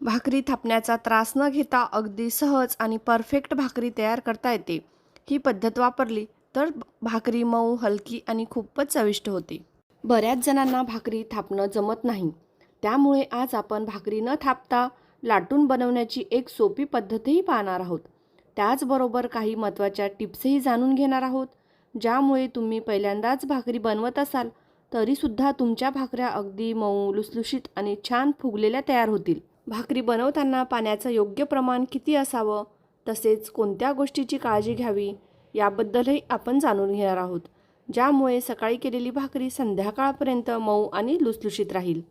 भाकरी थापण्याचा त्रास न घेता अगदी सहज आणि परफेक्ट भाकरी तयार करता येते. ही पद्धत वापरली तर भाकरी मऊ, हलकी आणि खूपच चविष्ट होते. बऱ्याच जणांना भाकरी थापणं जमत नाही. त्यामुळे आज आपण भाकरी न थापता लाटून बनवण्याची एक सोपी पद्धतही पाहणार आहोत. त्याचबरोबर काही महत्त्वाच्या टिप्सही जाणून घेणार आहोत, ज्यामुळे तुम्ही पहिल्यांदाच भाकरी बनवत असाल तरीसुद्धा तुमच्या भाकऱ्या अगदी मऊ, लुसलुशीत आणि छान फुगलेल्या तयार होतील. भाकरी बनवताना पाण्याचं योग्य प्रमाण किती असावं, तसेच कोणत्या गोष्टीची काळजी घ्यावी याबद्दलही आपण जाणून घेणार आहोत, ज्यामुळे सकाळी केलेली भाकरी संध्याकाळपर्यंत मऊ आणि लुसलुशीत राहील.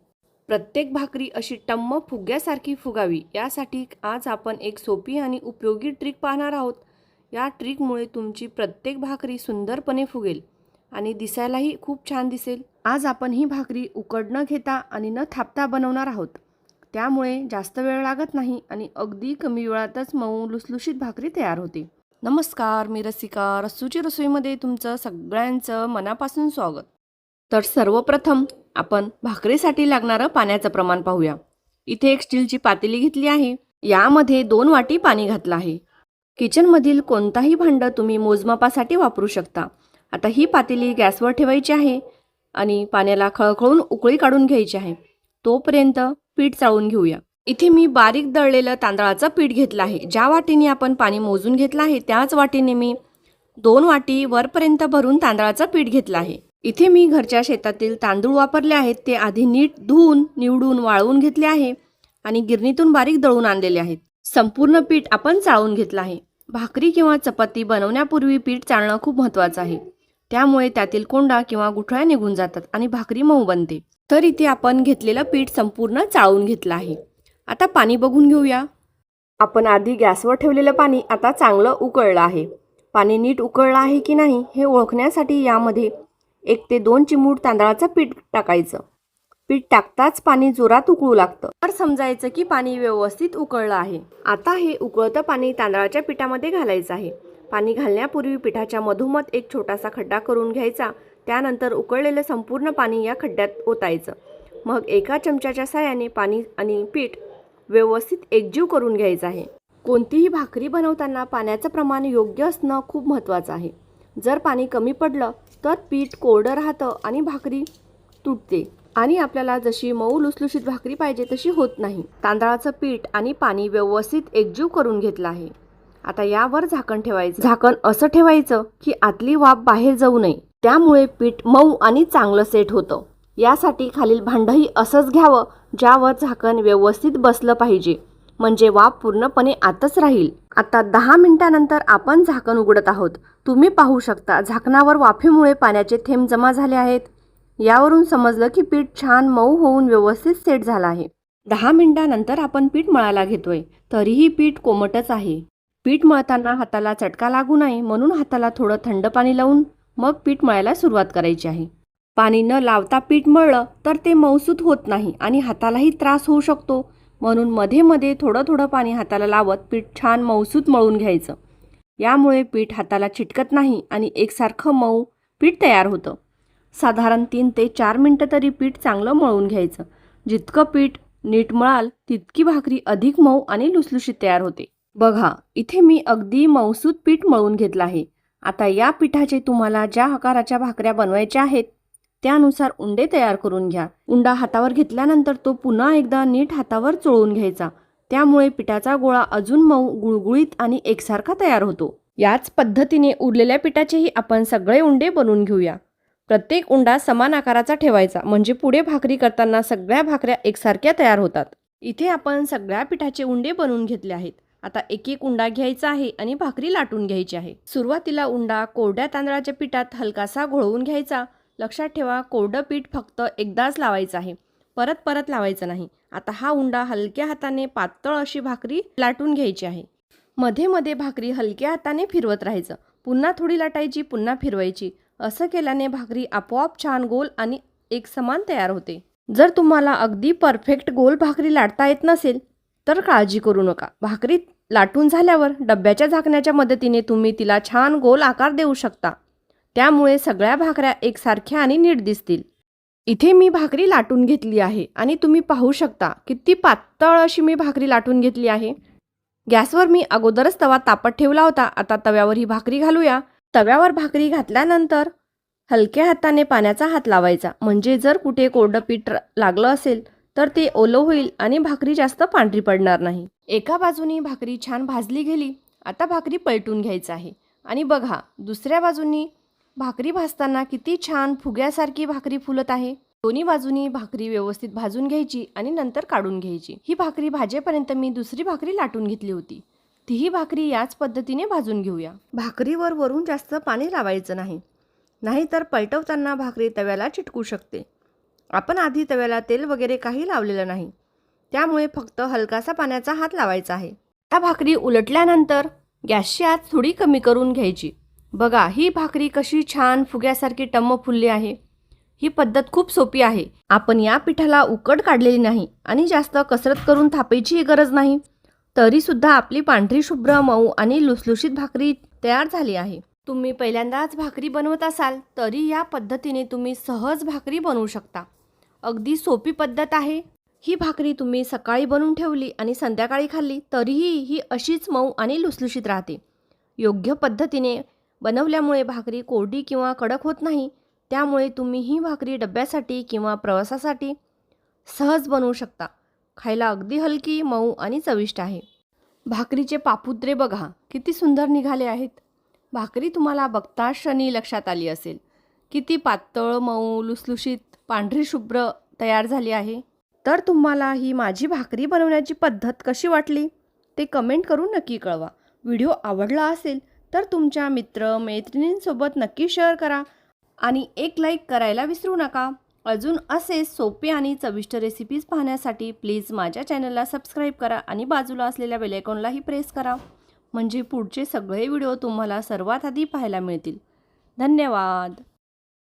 प्रत्येक भाकरी अशी टम्म फुग्यासारखी फुगावी यासाठी आज आपण एक सोपी आणि उपयोगी ट्रिक पाहणार आहोत. या ट्रिकमुळे तुमची प्रत्येक भाकरी सुंदरपणे फुगेल आणि दिसायलाही खूप छान दिसेल. आज आपण ही भाकरी उकड न घेता आणि न थापता बनवणार आहोत. त्यामुळे जास्त वेळ लागत नाही आणि अगदी कमी वेळातच मऊ लुसलुशीत भाकरी तयार होते. नमस्कार, मी रसिका. रस्सूची रसोईमध्ये तुमचं सगळ्यांचं मनापासून स्वागत. तर सर्वप्रथम आपण भाकरीसाठी लागणारं पाण्याचं प्रमाण पाहूया. इथे एक स्टीलची पातेली घेतली आहे. यामध्ये 2 वाटी पाणी घातलं आहे. किचनमधील कोणताही भांडं तुम्ही मोजमापासाठी वापरू शकता. आता ही पातेली गॅसवर ठेवायची आहे आणि पाण्याला खळखळून उकळी काढून घ्यायची आहे. तोपर्यंत पीठ चाळून घेऊया. इथे मी बारीक दळलेलं तांदळाचं पीठ घेतलं आहे. ज्या वाटीने आपण पाणी मोजून घेतलं आहे त्याच वाटीने मी 2 वाटी वरपर्यंत भरून तांदळाचं पीठ घेतलं आहे. इथे मी घरच्या शेतातील तांदूळ वापरले आहेत. ते आधी नीट धुवून, निवडून, वाळवून घेतले आहे आणि गिरणीतून बारीक दळून आणलेले आहेत. संपूर्ण पीठ आपण चाळून घेतलं आहे. भाकरी किंवा चपाती बनवण्यापूर्वी पीठ चाळणं खूप महत्त्वाचं आहे. त्यामुळे त्यातील कोंडा किंवा गुठळ्या निघून जातात आणि भाकरी मऊ बनते. तर इथे आपण घेतलेलं पीठ संपूर्ण चाळून घेतलं आहे. आता पाणी बघून घेऊया. आपण आधी गॅसवर ठेवलेलं पाणी आता चांगलं उकळलं आहे. पाणी नीट उकळलं आहे की नाही हे ओळखण्यासाठी यामध्ये 1 ते 2 चिमूट तांदळाचं पीठ टाकायचं. पीठ टाकताच पाणी जोरात उकळू लागतं. तर समजायचं की पाणी व्यवस्थित उकळलं आहे. आता हे उकळतं पाणी तांदळाच्या पिठामध्ये घालायचं आहे. पाणी घालण्यापूर्वी पिठाच्या मधोमध एक छोटासा खड्डा करून घ्यायचा. त्यानंतर उकळलेलं संपूर्ण पाणी या खड्ड्यात ओतायचं. मग एका चमच्याच्या साहाय्याने पाणी आणि पीठ व्यवस्थित एकजीव करून घ्यायचं आहे. कोणतीही भाकरी बनवताना पाण्याचं प्रमाण योग्य असणं खूप महत्त्वाचं आहे. जर पाणी कमी पडलं तर पीठ कोरडं राहतं आणि भाकरी तुटते आणि आपल्याला जशी मऊ लुसलुशीत भाकरी पाहिजे तशी होत नाही. तांदळाचं पीठ आणि पाणी व्यवस्थित एकजीव करून घेतलं आहे. आता यावर झाकण ठेवायचं. झाकण असं ठेवायचं की आतली वाफ बाहेर जाऊ नये. त्यामुळे पीठ मऊ आणि चांगलं सेट होतं. यासाठी खालील भांडंही असंच घ्यावं ज्यावर झाकण व्यवस्थित बसलं पाहिजे, म्हणजे वाफ पूर्णपणे आतच राहील. आता 10 मिनिटांनंतर आपण झाकण उघडत आहोत. तुम्ही पाहू शकता झाकणावर वाफेमुळे पाण्याचे थेंब जमा झाले आहेत. यावरून समजलं की पीठ छान मऊ होऊन व्यवस्थित सेट झालं आहे. 10 मिनिटांनंतर आपण पीठ मळायला घेतोय. तरीही पीठ कोमटच आहे. पीठ मळताना हाताला चटका लागू नये म्हणून हाताला थोडं थंड पाणी लावून मग पीठ मळायला सुरुवात करायची आहे. पाणी न लावता पीठ मळलं तर ते मऊसूत होत नाही आणि हातालाही त्रास होऊ शकतो. म्हणून मध्ये मध्ये थोडं थोडं पाणी हाताला लावत पीठ छान मऊसूत मळून घ्यायचं. यामुळे पीठ हाताला चिटकत नाही आणि एकसारखं मऊ पीठ तयार होतं. साधारण 3 ते 4 मिनिटं तरी पीठ चांगलं मळून घ्यायचं. जितकं पीठ नीट मळाल तितकी भाकरी अधिक मऊ आणि लुसलुशीत तयार होते. बघा, इथे मी अगदी मऊसूत पीठ मळून घेतलं आहे. आता या पिठाचे तुम्हाला ज्या आकाराच्या भाकऱ्या बनवायच्या आहेत त्यानुसार उंडे तयार करून घ्या. उंडा हातावर घेतल्यानंतर तो पुन्हा एकदा नीट हातावर चोळून घ्यायचा. त्यामुळे पिठाचा गोळा अजून मऊ, गुळगुळीत आणि एकसारखा तयार होतो. याच पद्धतीने उरलेल्या पिठाचेही आपण सगळे उंडे बनवून घेऊया. प्रत्येक उंडा समान आकाराचा ठेवायचा, म्हणजे पुढे भाकरी करताना सगळ्या भाकऱ्या एकसारख्या तयार होतात. इथे आपण सगळ्या पिठाचे उंडे बनवून घेतले आहेत. आता एक एक उंडा घ्यायचा आहे आणि भाकरी लाटून घ्यायची आहे. सुरुवातीला उंडा कोरड्या तांदळाच्या पिठात हलकासा घोळवून घ्यायचा. लक्षात ठेवा, कोरडं पीठ फक्त एकदाच लावायचं आहे, परत परत लावायचं नाही. आता हा उंडा हलक्या हाताने पातळ अशी भाकरी लाटून घ्यायची आहे. मध्ये मध्ये भाकरी हलक्या हाताने फिरवत राहायचं. पुन्हा थोडी लाटायची, पुन्हा फिरवायची. असं केल्याने भाकरी आपोआप छान गोल आणि एकसमान तयार होते. जर तुम्हाला अगदी परफेक्ट गोल भाकरी लाटता येत नसेल तर काळजी करू नका. भाकरी लाटून झाल्यावर डब्याच्या झाकण्याच्या मदतीने तुम्ही तिला छान गोल आकार देऊ शकता. त्यामुळे सगळ्या भाकऱ्या एकसारख्या आणि नीट दिसतील. इथे मी भाकरी लाटून घेतली आहे आणि तुम्ही पाहू शकता किती पातळ अशी मी भाकरी लाटून घेतली आहे. गॅसवर मी अगोदरच तवा तापत ठेवला होता. आता तव्यावर ही भाकरी घालूया. तव्यावर भाकरी घातल्यानंतर हलक्या हाताने पाण्याचा हात लावायचा, म्हणजे जर कुठे कोरडं पीठ लागलं असेल तर ते ओलं होईल आणि भाकरी जास्त पांढरी पडणार नाही. एका बाजूनी भाकरी छान भाजली गेली. आता भाकरी पलटून घ्यायचं आहे आणि बघा दुसऱ्या बाजूनी भाकरी भाजताना किती छान फुग्यासारखी भाकरी फुलत आहे. दोन्ही बाजूनी भाकरी व्यवस्थित भाजून घ्यायची आणि नंतर काढून घ्यायची. ही भाकरी भाजेपर्यंत मी दुसरी भाकरी लाटून घेतली होती. तीही भाकरी याच पद्धतीने भाजून घेऊया. भाकरीवर वरून जास्त पाणी लावायचं नाही, नाहीतर पलटवताना भाकरी तव्याला चिटकू शकते. आपण आधी तव्याला तेल वगैरे काही लावलेलं नाही, त्यामुळे फक्त हलकासा पाण्याचा हात लावायचा आहे. आता भाकरी उलटल्यानंतर गॅसची आच थोडी कमी करून घ्यायची. बघा ही भाकरी कशी छान फुग्यासारखी टम्म फुलली आहे. ही पद्धत खूप सोपी आहे. आपण या पिठाला उकड काढलेली नाही आणि जास्त कसरत करून थापायची गरज नाही, तरी सुद्धा आपली पांढरी शुभ्र मऊ आणि लुसलुशीत भाकरी तयार झाली आहे. तुम्ही पहिल्यांदाच भाकरी बनवत असाल तरी या पद्धतीने तुम्ही सहज भाकरी बनवू शकता. अगदी सोपी पद्धत आहे. ही भाकरी तुम्ही सकाळी बनवून ठेवली आणि संध्याकाळी खाल्ली तरीही ही अशीच मऊ आणि लुसलुशीत राहते. योग्य पद्धतीने बनवल्यामुळे भाकरी कोरडी किंवा कडक होत नाही. त्यामुळे तुम्ही ही भाकरी डब्यासाठी किंवा प्रवासासाठी सहज बनवू शकता. खायला अगदी हलकी, मऊ आणि चविष्ट आहे. भाकरीचे पापुत्रे बघा किती सुंदर निघाले आहेत. भाकरी तुम्हाला बघता क्षणी लक्षात आली असेल. किती पातळ, मऊ, लुसलुशीत, पांढरी शुभ्र तयार झाली आहे. तर तुम्हाला ही माझी भाकरी बनवण्याची पद्धत कशी वाटली ते कमेंट करून नक्की कळवा. व्हिडिओ आवडला असेल तर तुमच्या मित्र मैत्रिणींसोबत नक्की शेअर करा आणि एक लाईक करायला विसरू नका. अजून असे सोपे आणि चविष्ट रेसिपीज पाहण्यासाठी प्लीज माझ्या चॅनलला सबस्क्राईब करा आणि बाजूला असलेल्या बेल आयकॉनलाही प्रेस करा, म्हणजे पुढचे सगळे व्हिडिओ तुम्हाला सर्वात आधी पाहायला मिळतील. धन्यवाद.